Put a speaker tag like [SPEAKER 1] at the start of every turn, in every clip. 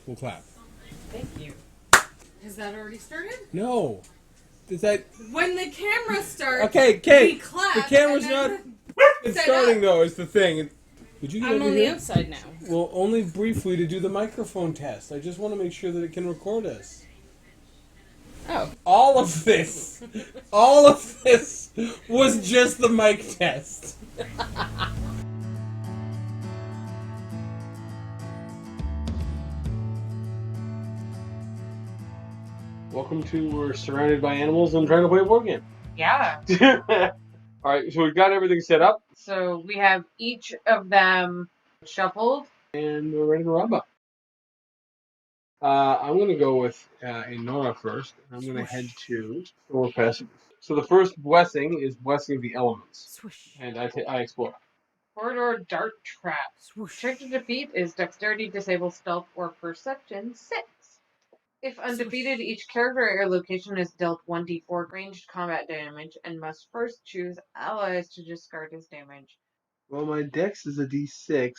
[SPEAKER 1] we'll clap.
[SPEAKER 2] Thank you. Has that already started?
[SPEAKER 1] No. Is that...
[SPEAKER 2] When the camera starts,
[SPEAKER 1] Okay, Kate.
[SPEAKER 2] we clap.
[SPEAKER 1] The camera's not... It's starting, though, is the thing. Would you get
[SPEAKER 2] I'm
[SPEAKER 1] over
[SPEAKER 2] on
[SPEAKER 1] here?
[SPEAKER 2] the outside now.
[SPEAKER 1] Well, only briefly to do the microphone test. I just want to make sure that it can record us.
[SPEAKER 2] Oh.
[SPEAKER 1] All of this was just the mic test. Welcome to We're Surrounded by Animals and Trying to Play a Board Game.
[SPEAKER 2] Yeah.
[SPEAKER 1] Alright, so we've got everything set up.
[SPEAKER 2] So we have each of them shuffled.
[SPEAKER 1] And we're ready to rub up. I'm going to go with Nora first. I'm going to head to Store Passages. So the first blessing is Blessing of the Elements.
[SPEAKER 3] Swoosh.
[SPEAKER 1] And I explore.
[SPEAKER 2] Corridor Dart Trap.
[SPEAKER 3] Swoosh.
[SPEAKER 2] Check to defeat is Dexterity, Disable, Stealth, or Perception 6. If undefeated, each character at your location is dealt 1d4 ranged combat damage and must first choose allies to discard his damage.
[SPEAKER 1] Well, my dex is a d6.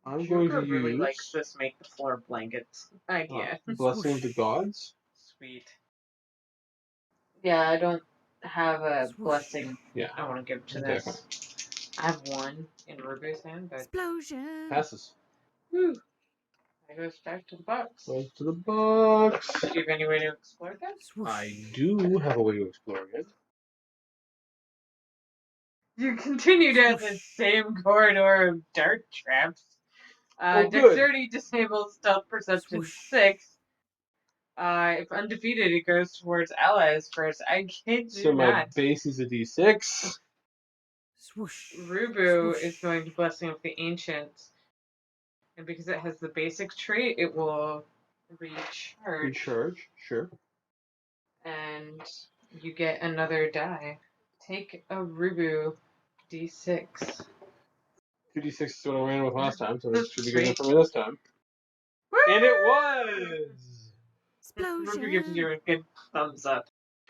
[SPEAKER 1] I'm going to
[SPEAKER 2] really
[SPEAKER 1] use
[SPEAKER 2] likes this make the floor blankets idea.
[SPEAKER 1] Blessing of the Gods.
[SPEAKER 2] Sweet. Yeah, I don't have a
[SPEAKER 3] Swoosh.
[SPEAKER 2] blessing
[SPEAKER 1] Yeah.
[SPEAKER 2] I want to give to
[SPEAKER 1] Okay.
[SPEAKER 2] this. I have one in Ruby's hand, but
[SPEAKER 3] Explosion.
[SPEAKER 1] Passes.
[SPEAKER 2] whew, I goes back to the box.
[SPEAKER 1] Goes to the box.
[SPEAKER 2] Do you have any way to explore that?
[SPEAKER 3] Swoosh.
[SPEAKER 1] I do have a way to explore it.
[SPEAKER 2] You continue down the same corridor of dart traps.
[SPEAKER 1] Oh, good.
[SPEAKER 2] Dexterity disables stealth perception
[SPEAKER 3] Swoosh.
[SPEAKER 2] 6. If undefeated, it goes towards allies first. I can't do
[SPEAKER 1] So my
[SPEAKER 2] that.
[SPEAKER 1] base is a d6.
[SPEAKER 3] Swoosh.
[SPEAKER 2] Rubu
[SPEAKER 3] Swoosh.
[SPEAKER 2] is going to Blessing of the Ancients. And because it has the basic trait, it will recharge.
[SPEAKER 1] Recharge, sure.
[SPEAKER 2] And you get another die. Take a Rubu d6.
[SPEAKER 1] 2d6 is what I ran with last time, so this should be good enough
[SPEAKER 2] Sweet.
[SPEAKER 1] for me this time. And it was!
[SPEAKER 2] Rubu gives you a good thumbs up.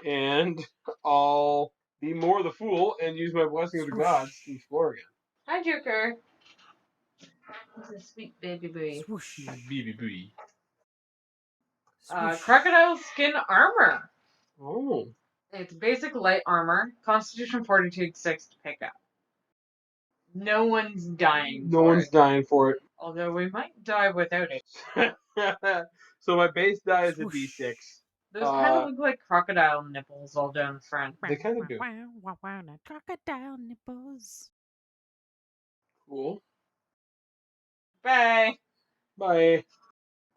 [SPEAKER 1] And I'll be more the fool and use my Blessing of the Gods to explore again.
[SPEAKER 2] Hi, Joker. This is sweet baby boy.
[SPEAKER 3] Swoosh.
[SPEAKER 1] BB.
[SPEAKER 3] Swoosh.
[SPEAKER 2] Crocodile skin armor.
[SPEAKER 1] Oh.
[SPEAKER 2] It's basic light armor, Constitution Fortitude 6 to pick up. No one's dying.
[SPEAKER 1] No one's dying for it.
[SPEAKER 2] Although we might die without it.
[SPEAKER 1] So my base die is a
[SPEAKER 3] Swoosh.
[SPEAKER 1] d6.
[SPEAKER 2] Those kind of look like crocodile nipples all down the front.
[SPEAKER 1] They kind of do.
[SPEAKER 3] Wow, wow, wow, now crocodile nipples.
[SPEAKER 1] Cool.
[SPEAKER 2] Bye.
[SPEAKER 1] Bye.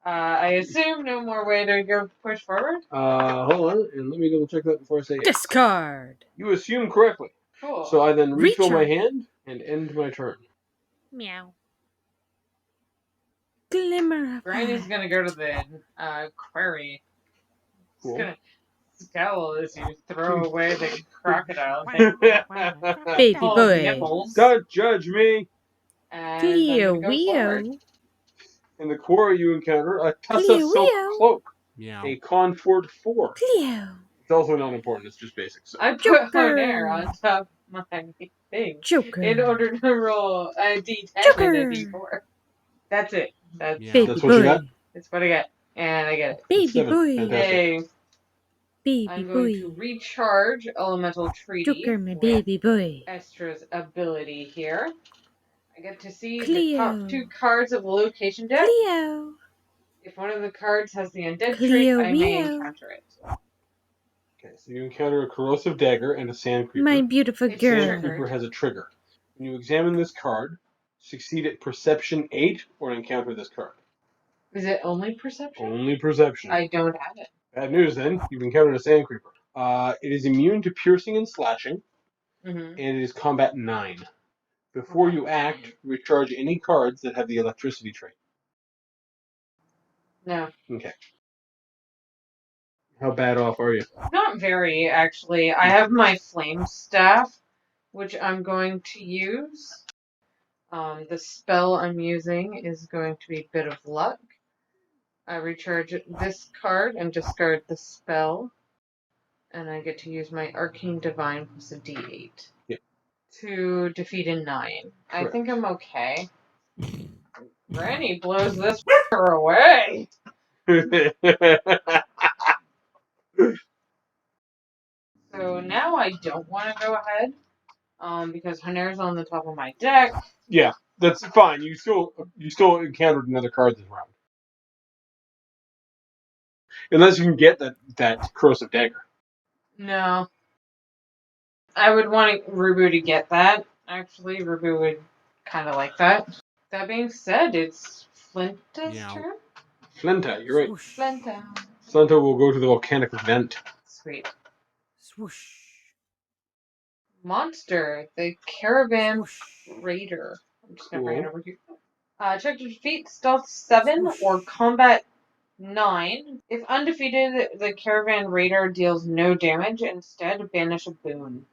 [SPEAKER 2] I assume no more way to go push forward?
[SPEAKER 1] Hold on, and let me double check that before I say yes.
[SPEAKER 3] Discard.
[SPEAKER 1] You assume correctly.
[SPEAKER 2] Cool.
[SPEAKER 1] So I then refill my
[SPEAKER 3] Recharge.
[SPEAKER 1] hand and end my turn.
[SPEAKER 3] Meow. Glimmer of
[SPEAKER 2] Brian is
[SPEAKER 3] fire.
[SPEAKER 2] gonna go to the quarry.
[SPEAKER 1] Cool.
[SPEAKER 2] He's gonna scowl as you throw away the crocodile
[SPEAKER 3] Wow,
[SPEAKER 2] thing.
[SPEAKER 3] wow, wow, now Baby
[SPEAKER 2] Called
[SPEAKER 3] boy.
[SPEAKER 2] nipples.
[SPEAKER 1] Don't judge me!
[SPEAKER 2] And
[SPEAKER 3] Cleo
[SPEAKER 2] I'm gonna go forward.
[SPEAKER 3] Weo.
[SPEAKER 1] In the quarry you encounter a Tussa
[SPEAKER 3] Cleo
[SPEAKER 1] silk
[SPEAKER 3] Weo.
[SPEAKER 1] cloak,
[SPEAKER 4] Meow.
[SPEAKER 1] a Confort 4.
[SPEAKER 3] Cleo.
[SPEAKER 1] It's also not important, it's just basic. So.
[SPEAKER 2] I put
[SPEAKER 3] Joker.
[SPEAKER 2] Honair on top of my thing
[SPEAKER 3] Joker.
[SPEAKER 2] in order to roll a d10
[SPEAKER 3] Joker.
[SPEAKER 2] and a d4. That's it. That's
[SPEAKER 4] Meow.
[SPEAKER 3] Baby
[SPEAKER 1] That's what you
[SPEAKER 3] boy.
[SPEAKER 1] got?
[SPEAKER 2] That's what I get. And I get it.
[SPEAKER 3] Baby
[SPEAKER 1] 7.
[SPEAKER 3] boy.
[SPEAKER 1] Fantastic.
[SPEAKER 2] Yay.
[SPEAKER 3] Baby
[SPEAKER 2] I'm going to
[SPEAKER 3] boy.
[SPEAKER 2] recharge Elemental Treaty
[SPEAKER 3] Joker, my
[SPEAKER 2] with
[SPEAKER 3] baby boy.
[SPEAKER 2] Estra's ability here. I get to see the
[SPEAKER 3] Cleo.
[SPEAKER 2] top 2 cards of the location deck.
[SPEAKER 3] Cleo.
[SPEAKER 2] If one of the cards has the undead
[SPEAKER 3] Cleo
[SPEAKER 2] trait, I may
[SPEAKER 3] Weo.
[SPEAKER 2] encounter it.
[SPEAKER 1] Okay, so you encounter a corrosive dagger and a sand creeper.
[SPEAKER 3] My beautiful
[SPEAKER 2] It's
[SPEAKER 3] girl.
[SPEAKER 1] Sand creeper has a trigger. When you examine this card, succeed at Perception 8 or encounter this card.
[SPEAKER 2] Is it only perception?
[SPEAKER 1] Only Perception.
[SPEAKER 2] I don't have it.
[SPEAKER 1] Bad news then, you've encountered a sand creeper. It is immune to piercing and slashing,
[SPEAKER 2] Mm-hmm.
[SPEAKER 1] and it is combat 9. Before you act, recharge any cards that have the electricity trait.
[SPEAKER 2] No.
[SPEAKER 1] Okay. How bad off are you?
[SPEAKER 2] Not very, actually. I have my flame staff, which I'm going to use. The spell I'm using is going to be Bit of Luck. I recharge this card and discard the spell. And I get to use my Arcane Divine plus a d8.
[SPEAKER 1] Yep.
[SPEAKER 2] To defeat a 9. I
[SPEAKER 1] Correct.
[SPEAKER 2] think I'm okay. Granny blows this away. So now I don't want to go ahead, because Haner's on the top of my deck.
[SPEAKER 1] Yeah, that's fine. You still encountered another card this round, unless you can get that corrosive dagger.
[SPEAKER 2] No. I would want Rubu to get that. Actually, Rubu would kind of like that. That being said, it's Flinta's
[SPEAKER 3] Meow.
[SPEAKER 2] turn.
[SPEAKER 1] Flenta, you're right.
[SPEAKER 3] Swoosh.
[SPEAKER 2] Flinta.
[SPEAKER 1] Flenta will go to the volcanic vent.
[SPEAKER 2] Sweet.
[SPEAKER 3] Swoosh.
[SPEAKER 2] Monster, the Caravan
[SPEAKER 3] Swoosh.
[SPEAKER 2] Raider. I'm just gonna bring it
[SPEAKER 1] Cool.
[SPEAKER 2] over here. Check to defeat Stealth 7
[SPEAKER 3] Swoosh.
[SPEAKER 2] or Combat 9. If undefeated, the Caravan Raider deals no damage. Instead, banish a boon.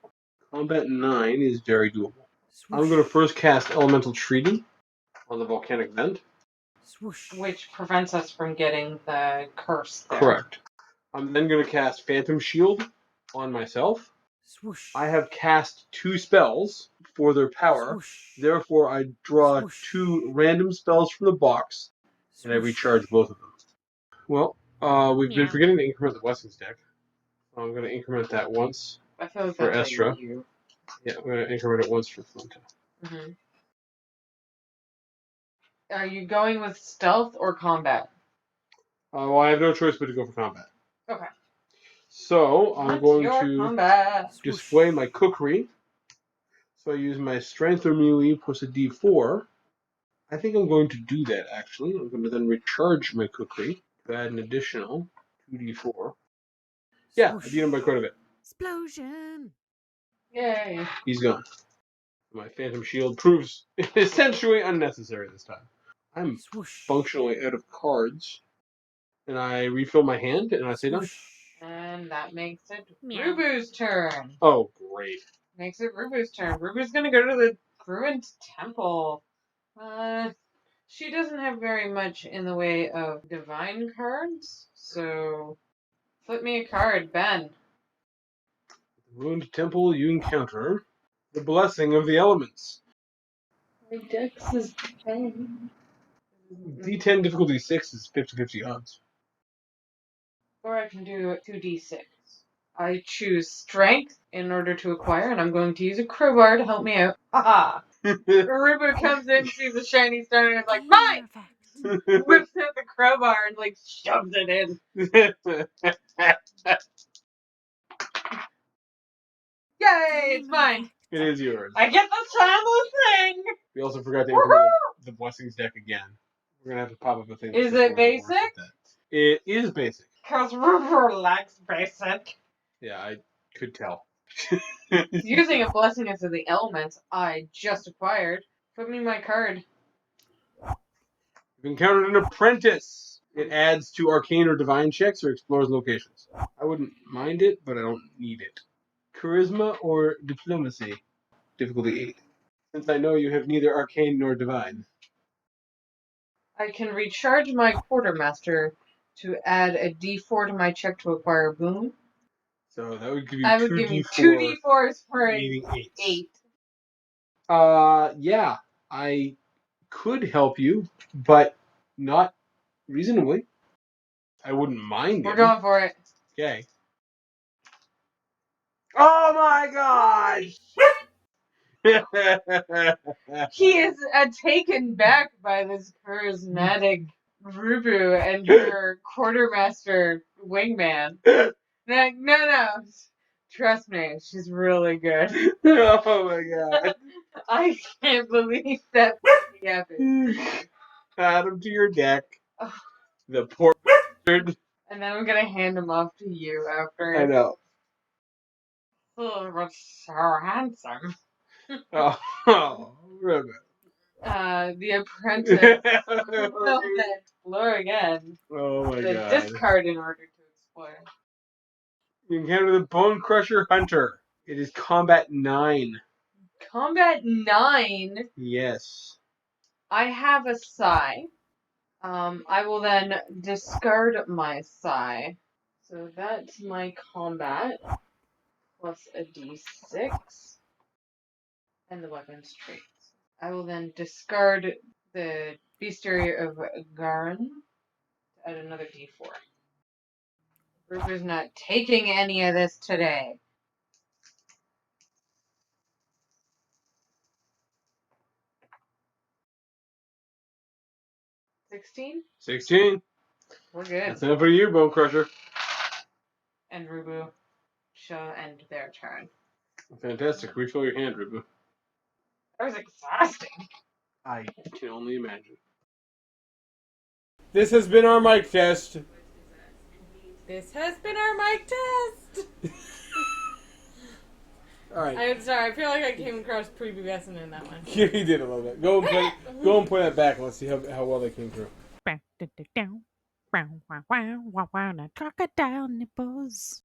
[SPEAKER 1] Combat 9 is very doable.
[SPEAKER 3] Swoosh.
[SPEAKER 1] I'm going to first cast Elemental Treaty on the volcanic vent.
[SPEAKER 3] Swoosh.
[SPEAKER 2] Which prevents us from getting the curse there.
[SPEAKER 1] Correct. I'm then going to cast Phantom Shield on myself.
[SPEAKER 3] Swoosh.
[SPEAKER 1] I have cast 2 spells for their power.
[SPEAKER 3] Swoosh.
[SPEAKER 1] Therefore, I draw
[SPEAKER 3] Swoosh.
[SPEAKER 1] 2 random spells from the box, and I
[SPEAKER 3] Swoosh.
[SPEAKER 1] recharge both of them. Well, we've been
[SPEAKER 3] Meow.
[SPEAKER 1] forgetting to increment the blessings deck. I'm going to increment that once.
[SPEAKER 2] I feel like
[SPEAKER 1] For
[SPEAKER 2] that's
[SPEAKER 1] Estra.
[SPEAKER 2] like you.
[SPEAKER 1] Yeah, I'm going to increment it once for Flinta.
[SPEAKER 2] Mm-hmm. Are you going with stealth or combat?
[SPEAKER 1] Well, I have no choice but to go for combat.
[SPEAKER 2] Okay.
[SPEAKER 1] So, I'm
[SPEAKER 2] What's
[SPEAKER 1] going
[SPEAKER 2] your
[SPEAKER 1] to
[SPEAKER 2] combat?
[SPEAKER 1] display my cookery. So I use my strength or melee plus a d4. I think I'm going to do that, actually. I'm going to then recharge my cookery to add an additional 2d4. Yeah, I beat him by quite a bit.
[SPEAKER 3] Explosion.
[SPEAKER 2] Yay.
[SPEAKER 1] He's gone. My Phantom Shield proves essentially unnecessary this time. I'm
[SPEAKER 3] Swoosh.
[SPEAKER 1] functionally out of cards. And I refill my hand, and I say done.
[SPEAKER 3] Swoosh.
[SPEAKER 2] And that makes it
[SPEAKER 3] Meow.
[SPEAKER 2] Rubu's turn.
[SPEAKER 1] Oh, great.
[SPEAKER 2] Makes it Rubu's turn. Rubu's gonna go to the ruined temple. She doesn't have very much in the way of divine cards, so flip me a card, Ben.
[SPEAKER 1] The ruined temple, you encounter the blessing of the elements.
[SPEAKER 2] My dex is 10.
[SPEAKER 1] D10 difficulty 6 is 50-50 odds.
[SPEAKER 2] Or I can do 2d6. I choose strength in order to acquire, and I'm going to use a crowbar to help me out. Haha! Rubu comes in, sees a shiny stone, and is like, mine!
[SPEAKER 3] Gamer effect.
[SPEAKER 2] Whips out the crowbar and, like, shoves it in. Yay, it's
[SPEAKER 3] Gamer
[SPEAKER 2] mine!
[SPEAKER 3] effect.
[SPEAKER 1] It is yours.
[SPEAKER 2] I get the shiny thing!
[SPEAKER 1] We also forgot to increment the blessings deck again. We're gonna have to pop up a thing. that
[SPEAKER 2] Is
[SPEAKER 1] says
[SPEAKER 2] it
[SPEAKER 1] what
[SPEAKER 2] basic?
[SPEAKER 1] works with that. It is basic.
[SPEAKER 2] Because Rubu likes basic.
[SPEAKER 1] Yeah, I could tell.
[SPEAKER 2] Using a blessing of the elements I just acquired. Put me my card.
[SPEAKER 1] You've encountered an apprentice. It adds to arcane or divine checks or explores locations. I wouldn't mind it, but I don't need it. Charisma or diplomacy? Difficulty 8. Since I know you have neither arcane nor divine.
[SPEAKER 2] I can recharge my quartermaster to add a d4 to my check to acquire a boon.
[SPEAKER 1] So that would give you
[SPEAKER 2] I would give you 2d4s for an
[SPEAKER 1] meaning 8s.
[SPEAKER 2] 8.
[SPEAKER 1] Yeah, I could help you, but not reasonably. I wouldn't mind
[SPEAKER 2] We're
[SPEAKER 1] it.
[SPEAKER 2] going for it.
[SPEAKER 1] Okay. Oh my god!
[SPEAKER 2] He is taken back by this charismatic Rubu and her quartermaster wingman. Like, no. Trust me, she's really good.
[SPEAKER 1] Oh my god.
[SPEAKER 2] I can't believe that happened.
[SPEAKER 1] Add him to your deck.
[SPEAKER 2] Oh.
[SPEAKER 1] The poor bastard.
[SPEAKER 2] And then I'm gonna hand him off to you after.
[SPEAKER 1] I know.
[SPEAKER 2] Oh, what's so handsome?
[SPEAKER 1] Oh, Ruben.
[SPEAKER 2] The apprentice will explore again.
[SPEAKER 1] Oh my
[SPEAKER 2] The
[SPEAKER 1] god.
[SPEAKER 2] discard in order to explore.
[SPEAKER 1] You encounter the Bone Crusher Hunter. It is combat 9.
[SPEAKER 2] Combat 9.
[SPEAKER 1] Yes.
[SPEAKER 2] I have a sigh. I will then discard my sigh. So that's my combat. Plus a d6. And the weapons traits. I will then discard the Bestiary of Garin. Add another D4. Ruper's not taking any of this today. $16?
[SPEAKER 1] 16.
[SPEAKER 2] We're good.
[SPEAKER 1] That's enough for you, Bone Crusher.
[SPEAKER 2] And Rubu shall end their turn.
[SPEAKER 1] Fantastic. Refill your hand, Rubu.
[SPEAKER 2] That was exhausting.
[SPEAKER 1] I can only imagine. This has been our mic test.
[SPEAKER 4] This has been our mic test.
[SPEAKER 1] All right.
[SPEAKER 4] I'm sorry. I feel like I came across prepubescent in that one.
[SPEAKER 1] Yeah, he did a little bit. Go and play that back and let's see how well they came through.
[SPEAKER 3] Now crocodile nipples.